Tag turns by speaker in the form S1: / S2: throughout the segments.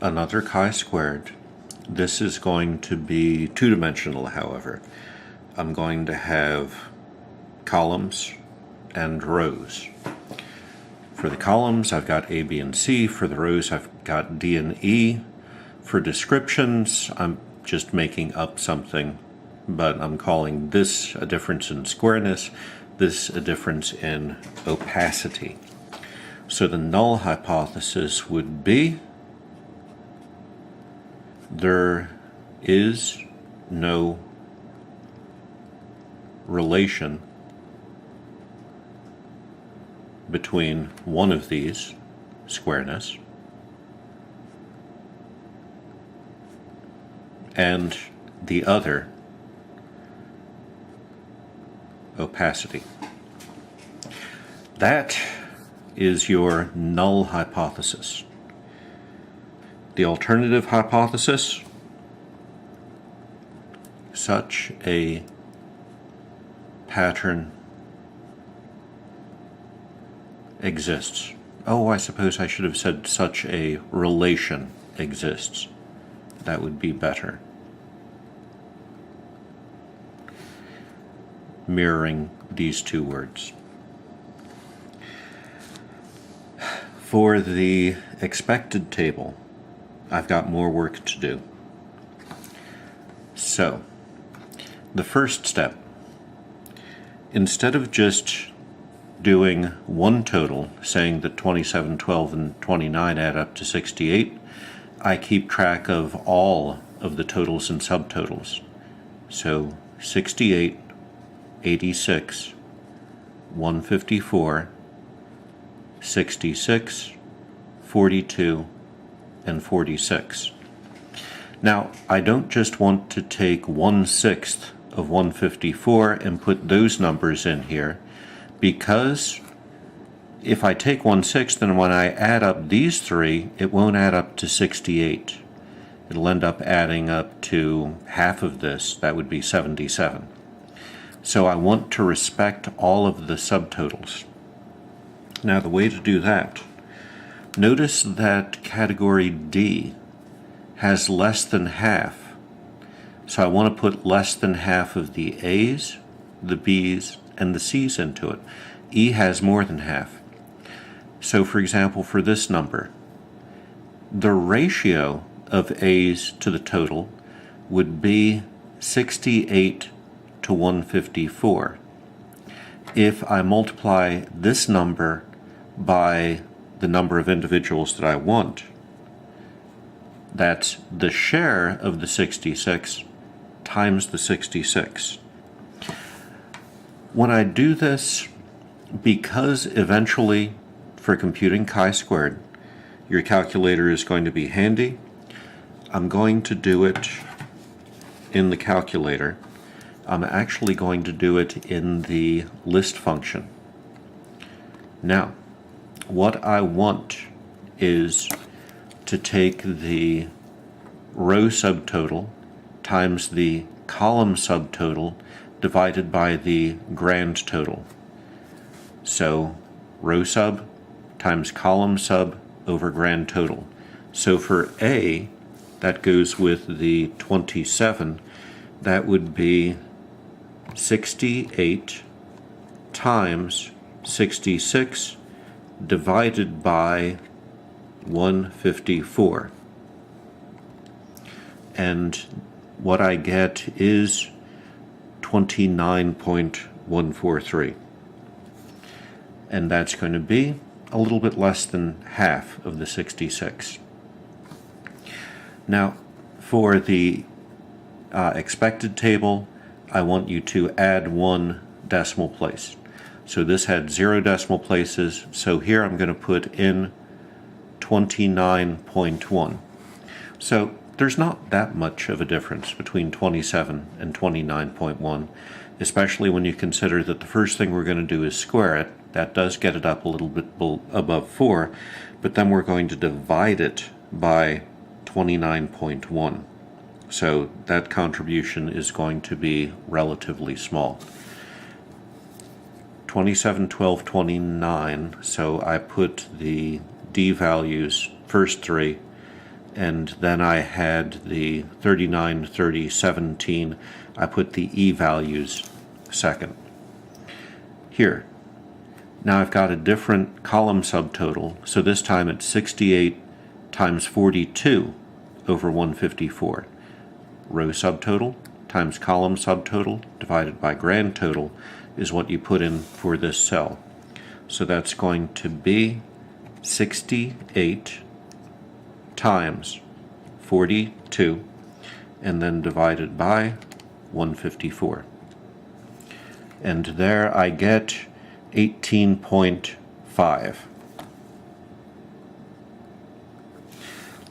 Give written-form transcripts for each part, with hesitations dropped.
S1: another chi-squared. This is going to be two-dimensional, however. I'm going to have columns and rows. For the columns, I've got A, B, and C. For the rows, I've got D and E. For descriptions, I'm just making up something, but I'm calling this a difference in squareness, this a difference in opacity. So the null hypothesis would be there is no relation between one of these, squareness, and the other, opacity. That is your null hypothesis. The alternative hypothesis, such a pattern exists. Oh, I suppose I should have said such a relation exists. That would be better. Mirroring these two words. For the expected table, I've got more work to do. So, the first step, instead of just doing one total, saying that 27, 12, and 29 add up to 68, I keep track of all of the totals and subtotals. So 68, 86, 154, 66, 42, and 46. Now, I don't just want to take 1/6 of 154 and put those numbers in here, because if I take 1/6, then when I add up these three, it won't add up to 68. It'll end up adding up to half of this. That would be 77. So I want to respect all of the subtotals. Now, the way to do that, notice that category D has less than half. So I want to put less than half of the A's, the B's, and the C's into it. E has more than half. So for example, for this number, the ratio of A's to the total would be 68 to 154. If I multiply this number by the number of individuals that I want, that's the share of the 66 times the 66. When I do this, because eventually for computing chi-squared, your calculator is going to be handy, I'm going to do it in the calculator. I'm actually going to do it in the list function. Now, what I want is to take the row subtotal times the column subtotal divided by the grand total. So row sub times column sub over grand total. So for A, that goes with the 27, that would be 68 times 66 divided by 154. And what I get is 29.143. And that's going to be a little bit less than half of the 66. Now, for the expected table, I want you to add one decimal place. So this had 0 decimal places, so here I'm going to put in 29.1. So there's not that much of a difference between 27 and 29.1, especially when you consider that the first thing we're going to do is square it. That does get it up a little bit above 4, but then we're going to divide it by 29.1. So that contribution is going to be relatively small. 27, 12, 29, so I put the D values, first three, and then I had the 39, 30, 17. I put the E values second. Here, now I've got a different column subtotal, so this time it's 68 times 42 over 154. Row subtotal times column subtotal divided by grand total is what you put in for this cell. So that's going to be 68 times 42 and then divided by 154. And there I get 18.5.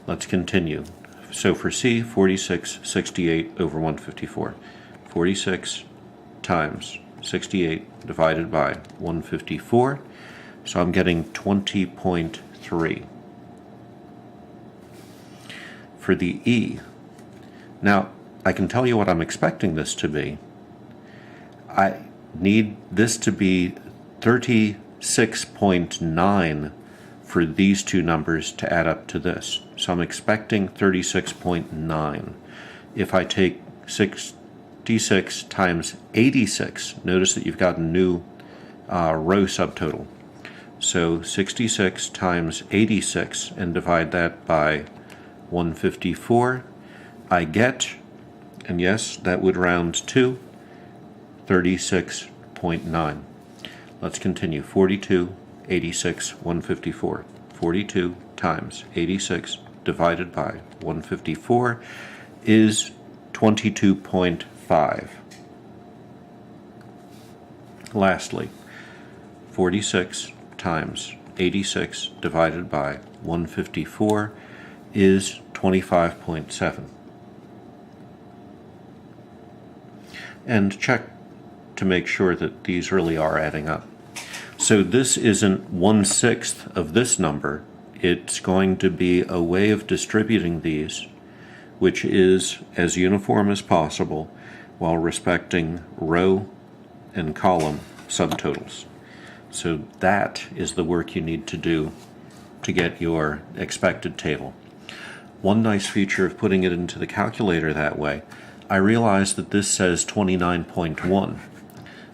S1: Let's continue. So for C, 46, 68 over 154. 46 times 68 divided by 154. So I'm getting 20.3. For the E, now I can tell you what I'm expecting this to be. I need this to be 36.9 for these two numbers to add up to this. So I'm expecting 36.9. If I take 66 times 86, notice that you've got a new row subtotal. So 66 times 86 and divide that by 154, I get, and yes, that would round to 36.9. Let's continue. 42, 86, 154. 42 times 86 divided by 154 is 22.5. Lastly, 46 times 86 divided by 154 is 25.7. And check to make sure that these really are adding up. So this isn't 1/6 of this number. It's going to be a way of distributing these, which is as uniform as possible while respecting row and column subtotals. So that is the work you need to do to get your expected table. One nice feature of putting it into the calculator that way, I realize that this says 29.1,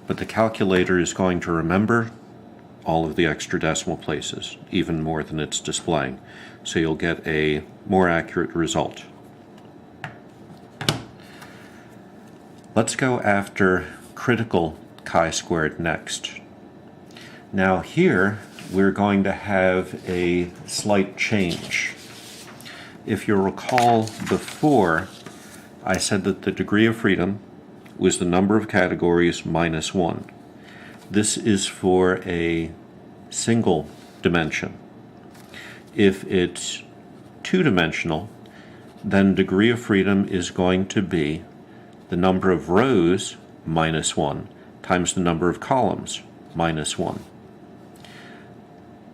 S1: but the calculator is going to remember all of the extra decimal places, even more than it's displaying, so you'll get a more accurate result. Let's go after critical chi-squared next. Now here we're going to have a slight change. If you recall before, I said that the degree of freedom was the number of categories minus 1. This is for a single dimension. If it's two-dimensional, then degree of freedom is going to be the number of rows minus 1 times the number of columns minus 1.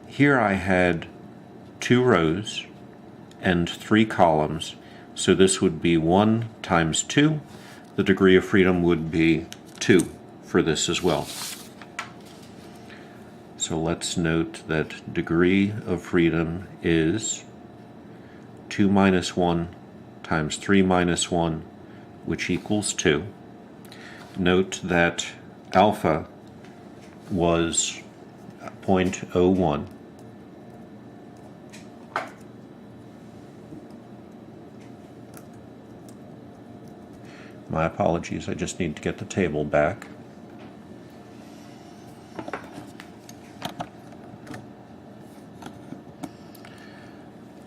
S1: Here I had 2 rows and 3 columns, so this would be 1 times 2. The degree of freedom would be 2 for this as well. So let's note that degree of freedom is 2 minus 1 times 3 minus 1, which equals 2. Note that alpha was 0.01. My apologies, I just need to get the table back.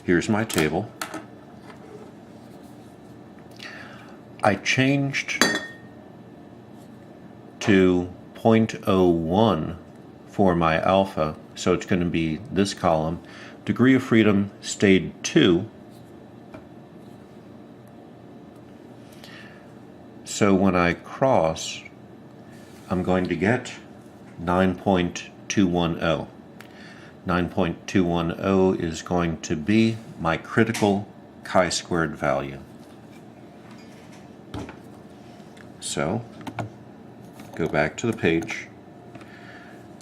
S1: Here's my table. I changed to 0.01 for my alpha, so it's going to be this column. Degree of freedom stayed 2. So when I cross, I'm going to get 9.210. 9.210 is going to be my critical chi-squared value. So, go back to the page.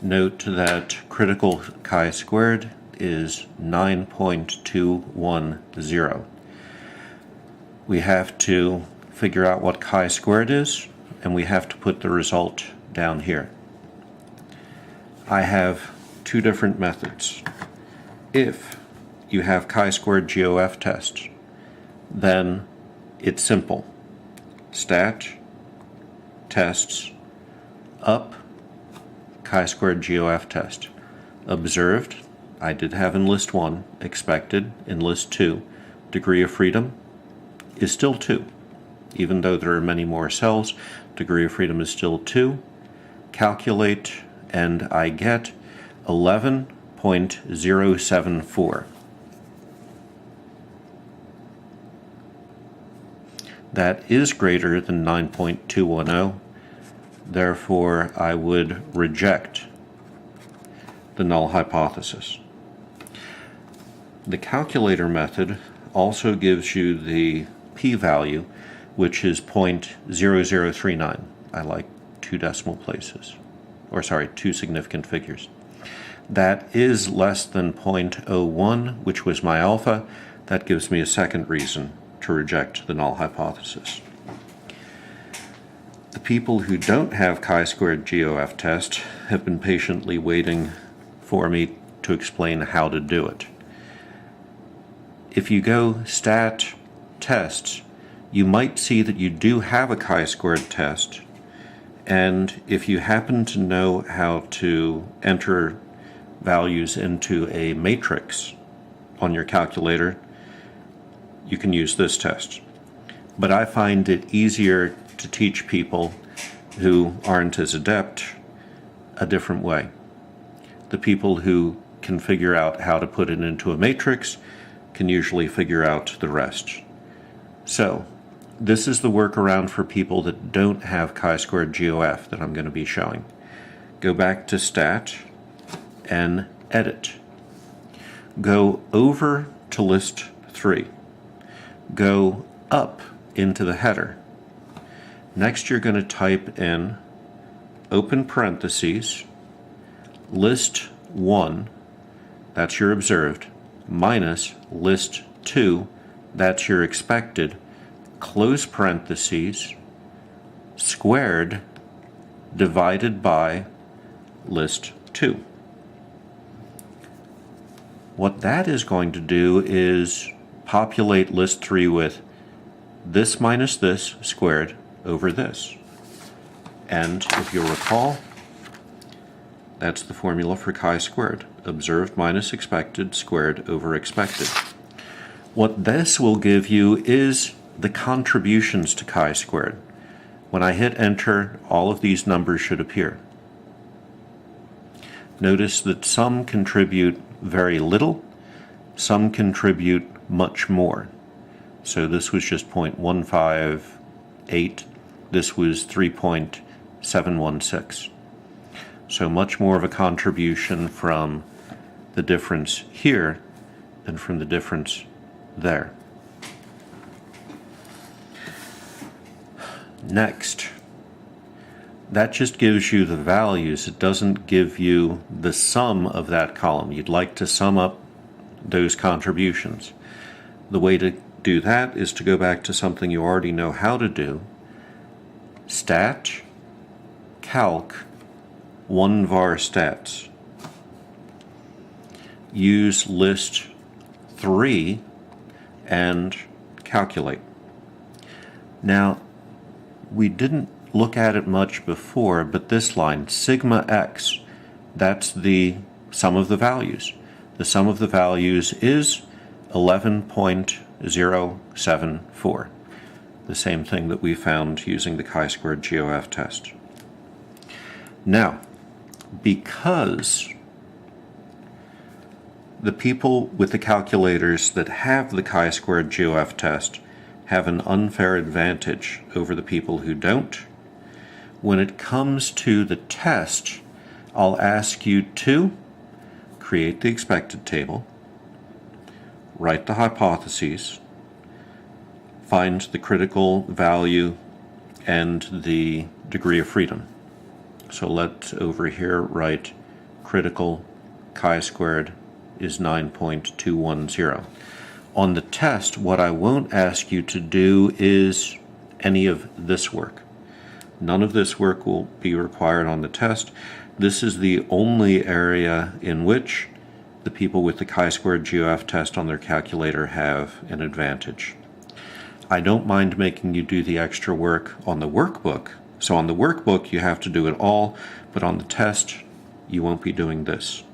S1: Note that critical chi-squared is 9.210. we have to figure out what chi-squared is, and we have to put the result down here. I have two different methods. If you have chi-squared GOF test, then it's simple. Stat, tests, up, chi-squared GOF test. Observed, I did have in list 1, expected in list 2, degree of freedom is still 2. Even though there are many more cells, degree of freedom is still 2. Calculate, and I get 11.074. That is greater than 9.210. Therefore, I would reject the null hypothesis. The calculator method also gives you the p-value, which is 0.0039. I like two decimal places, or sorry, two significant figures. That is less than 0.01, which was my alpha. That gives me a second reason to reject the null hypothesis. The people who don't have chi-squared GOF test have been patiently waiting for me to explain how to do it. If you go stat tests, you might see that you do have a chi-squared test, and if you happen to know how to enter values into a matrix on your calculator, you can use this test. But I find it easier to teach people who aren't as adept a different way. The people who can figure out how to put it into a matrix can usually figure out the rest. So, this is the workaround for people that don't have chi-squared GOF that I'm going to be showing. Go back to Stat and Edit. Go over to List 3. Go up into the header. Next, you're going to type in open parentheses, list 1, that's your observed, minus list 2, that's your expected, close parentheses, squared, divided by list 2. What that is going to do is populate list 3 with this minus this squared over this. And if you'll recall, that's the formula for chi-squared. Observed minus expected squared over expected. What this will give you is the contributions to chi-squared. When I hit enter, all of these numbers should appear. Notice that some contribute very little, some contribute much more. So this was just 0.158, this was 3.716. So much more of a contribution from the difference here than from the difference there. Next, that just gives you the values. It doesn't give you the sum of that column. You'd like to sum up those contributions. The way to do that is to go back to something you already know how to do. Stat, calc, 1var stats. Use list 3 and calculate. Now, we didn't look at it much before, but this line, sigma x, that's the sum of the values. The sum of the values is 11.074, the same thing that we found using the chi-squared GOF test. Now, because the people with the calculators that have the chi-squared GOF test have an unfair advantage over the people who don't, when it comes to the test, I'll ask you to create the expected table, write the hypotheses, find the critical value and the degree of freedom. So let's over here write critical chi-squared is 9.210. on the test, what I won't ask you to do is any of this work. None of this work will be required on the test. This is the only area in which the people with the chi-squared GOF test on their calculator have an advantage. I don't mind making you do the extra work on the workbook. So on the workbook, you have to do it all, but on the test, you won't be doing this.